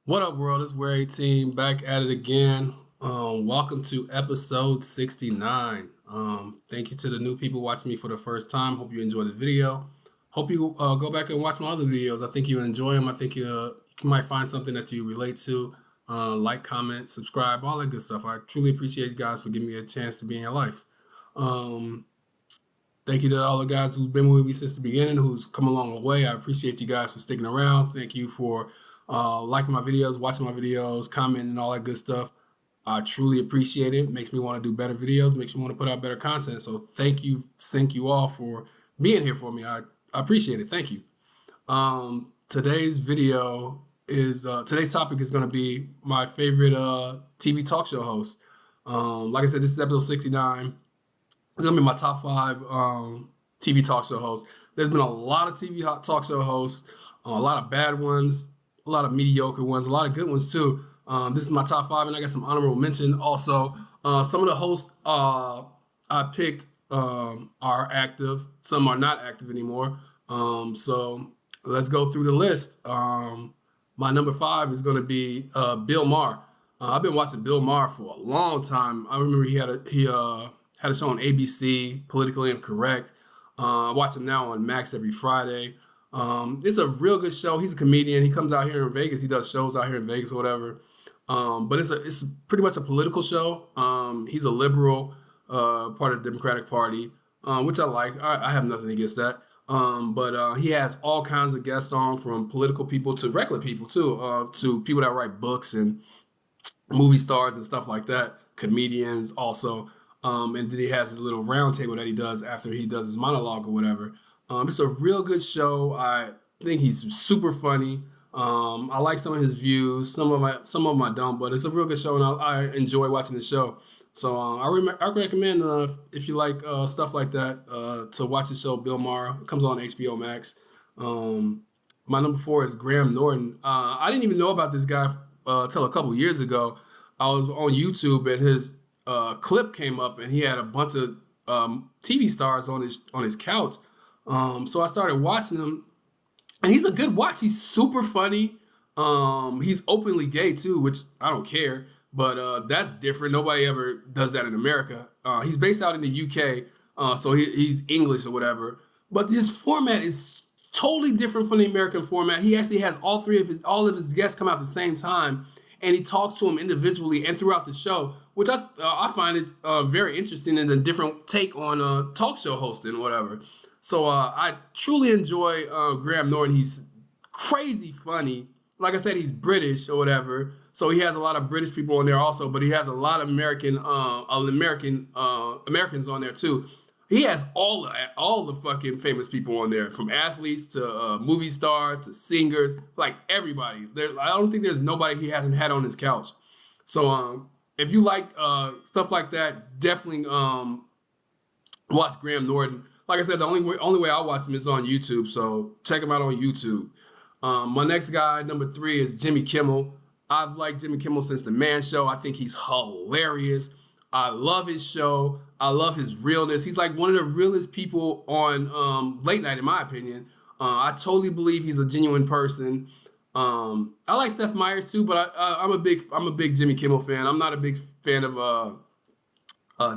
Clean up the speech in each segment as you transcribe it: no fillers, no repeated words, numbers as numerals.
What up, world? It's Wear 18 back at it again. Welcome to episode 69. Thank you to the new people watching me for the first time. Hope you enjoyed the video. Hope you go back and watch my other videos. I think you enjoy them. I think you might find something that you relate to. Like, comment, subscribe, all that good stuff. I truly appreciate you guys for giving me a chance to be in your life. Um, Thank you to all the guys who've been with me since the beginning, who's come along the way. I appreciate you guys for sticking around. Thank you for liking my videos, watching my videos, commenting, and all that good stuff. I truly appreciate it. Makes me want to do better videos, makes me want to put out better content. So thank you all for being here for me. I appreciate it. Thank you. Today's video is today's topic is going to be my favorite TV talk show host. Like I said, this is episode 69. It's gonna be my top five TV talk show hosts. There's been a lot of TV talk show hosts, a lot of bad ones, a lot of mediocre ones, a lot of good ones too. This is my top five, and I got some honorable mention. Also, some of the hosts I picked are active. Some are not active anymore. So let's go through the list. My number five is going to be Bill Maher. I've been watching Bill Maher for a long time. I remember he had a show on ABC, Politically Incorrect. I watch him now on Max every Friday. It's a real good show. He's a comedian. He comes out here in Vegas. He does shows out here in Vegas or whatever. But it's pretty much a political show. He's a liberal, part of the Democratic Party, which I like. I have nothing against that. But he has all kinds of guests on, from political people to regular people too, to people that write books and movie stars and stuff like that, comedians also. And then he has his little round table that he does after he does his monologue or whatever. It's a real good show. I think he's super funny. I like some of his views. Some of them I don't, but it's a real good show, and I enjoy watching the show. So I recommend if you like stuff like that to watch the show. Bill Maher. It comes on HBO Max. Um, my number four is Graham Norton. I didn't even know about this guy till a couple years ago. I was on YouTube and his clip came up, and he had a bunch of TV stars on his couch. So I started watching him, and he's a good watch. He's super funny. He's openly gay too, which I don't care, but that's different. Nobody ever does that in America. He's based out in the UK, so he's English or whatever. But his format is totally different from the American format. He actually has all of his guests come out at the same time, and he talks to them individually and throughout the show, which I find it very interesting and a different take on talk show hosting, whatever. So I truly enjoy Graham Norton. He's crazy funny. Like I said, he's British or whatever, so he has a lot of British people on there also, but he has a lot of Americans on there too. He has all the fucking famous people on there, from athletes to movie stars to singers, like everybody. I don't think there's nobody he hasn't had on his couch. So if you like stuff like that, definitely watch Graham Norton. Like I said, the only way I watch him is on YouTube, so check him out on YouTube. My next guy, number three, is Jimmy Kimmel. I've liked Jimmy Kimmel since The Man Show. I think he's hilarious. I love his show. I love his realness. He's like one of the realest people on late night, in my opinion. I totally believe he's a genuine person. I like Seth Meyers too, but I'm a big Jimmy Kimmel fan. I'm not a big fan of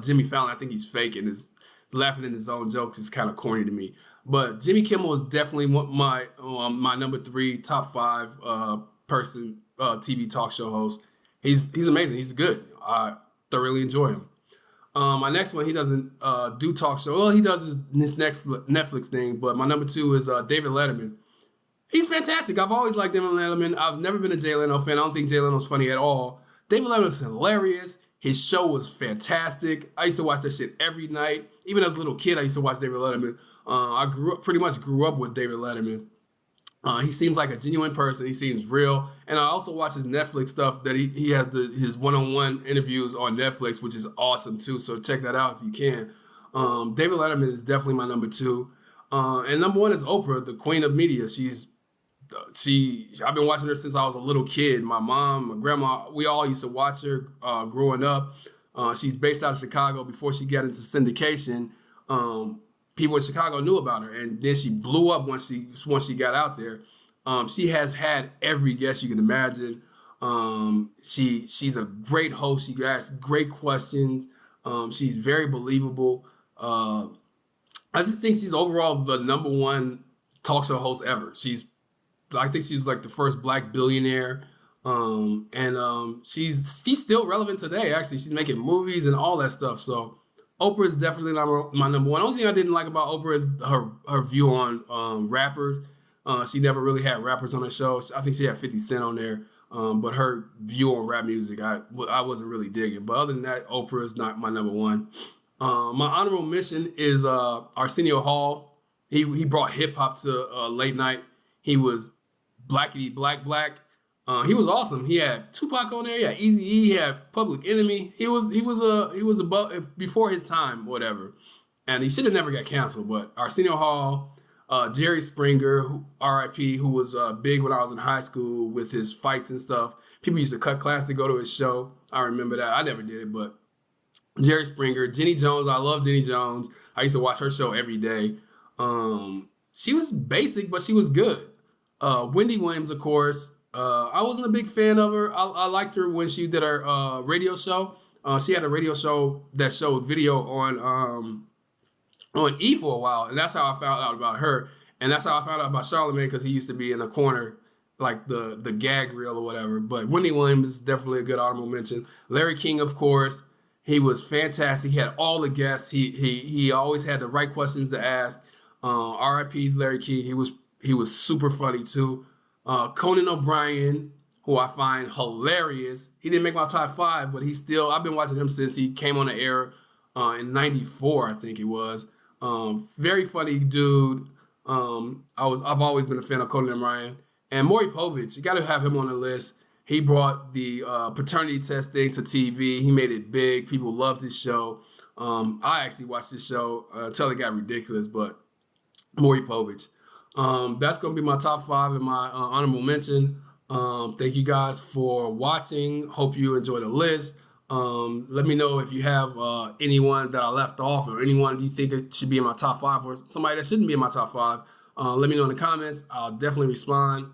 Jimmy Fallon. I think he's fake, and is laughing in his own jokes is kind of corny to me. But Jimmy Kimmel is definitely my number three, top five person TV talk show host. He's amazing. He's good. I thoroughly enjoy him. My next one, he doesn't do talk show. Well, he does his Netflix thing, but my number two is David Letterman. He's fantastic. I've always liked David Letterman. I've never been a Jay Leno fan. I don't think Jay Leno's funny at all. David Letterman's hilarious. His show was fantastic. I used to watch that shit every night. Even as a little kid, I used to watch David Letterman. I pretty much grew up with David Letterman. He seems like a genuine person. He seems real. And I also watch his Netflix stuff that he has his one-on-one interviews on Netflix, which is awesome too. So check that out if you can. David Letterman is definitely my number two. And number one is Oprah, the queen of media. I've been watching her since I was a little kid. My mom, my grandma, we all used to watch her growing up. She's based out of Chicago. Before she got into syndication, people in Chicago knew about her, and then she blew up once she got out there. She has had every guest you can imagine. She's a great host. She asks great questions. She's very believable. I just think she's overall the number one talk show host ever. I think she's like the first black billionaire. She's still relevant today. Actually, she's making movies and all that stuff. So Oprah is definitely my number one. Only thing I didn't like about Oprah is her view on rappers. She never really had rappers on the show. I think she had 50 Cent on there. But her view on rap music, I wasn't really digging. But other than that, Oprah is not my number one. My honorable mention is Arsenio Hall. He brought hip hop to late night. He was blackety black. He was awesome. He had Tupac on there. Yeah, Eazy-E. He had Public Enemy. He was above before his time, whatever. And he should have never got canceled. But Arsenio Hall, Jerry Springer, R.I.P., who was big when I was in high school with his fights and stuff. People used to cut class to go to his show. I remember that. I never did it, but Jerry Springer, Jenny Jones. I love Jenny Jones. I used to watch her show every day. She was basic, but she was good. Wendy Williams, of course. I wasn't a big fan of her. I liked her when she did her radio show. She had a radio show that showed video on E for a while, and that's how I found out about her. And that's how I found out about Charlamagne, because he used to be in the corner, like the gag reel or whatever. But Wendy Williams is definitely a good honorable mention. Larry King, of course, he was fantastic. He had all the guests. He always had the right questions to ask. R.I.P. Larry King. He was super funny too. Conan O'Brien, who I find hilarious. He didn't make my top 5, but I've been watching him since he came on the air in '94, I think it was. Very funny dude. I've always been a fan of Conan O'Brien. And Maury Povich, you got to have him on the list. He brought the paternity test thing to TV. He made it big. People loved his show. I actually watched this show until it got ridiculous, but Maury Povich. That's going to be my top 5 and my honorable mention. Thank you guys for watching. Hope you enjoy the list. Let me know if you have anyone that I left off, or anyone you think it should be in my top 5, or somebody that shouldn't be in my top 5. Let me know in the comments. I'll definitely respond.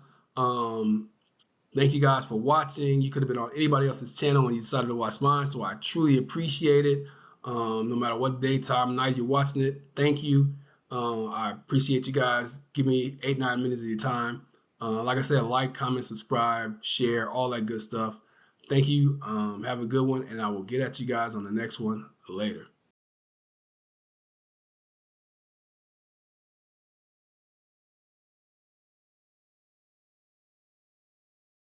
Thank you guys for watching. You could have been on anybody else's channel when you decided to watch mine, so I truly appreciate it. No matter what day, time, night you're watching it, thank you. I appreciate you guys. Give me 8-9 minutes of your time. Like I said, like, comment, subscribe, share, all that good stuff. Thank you. Have a good one, and I will get at you guys on the next one later.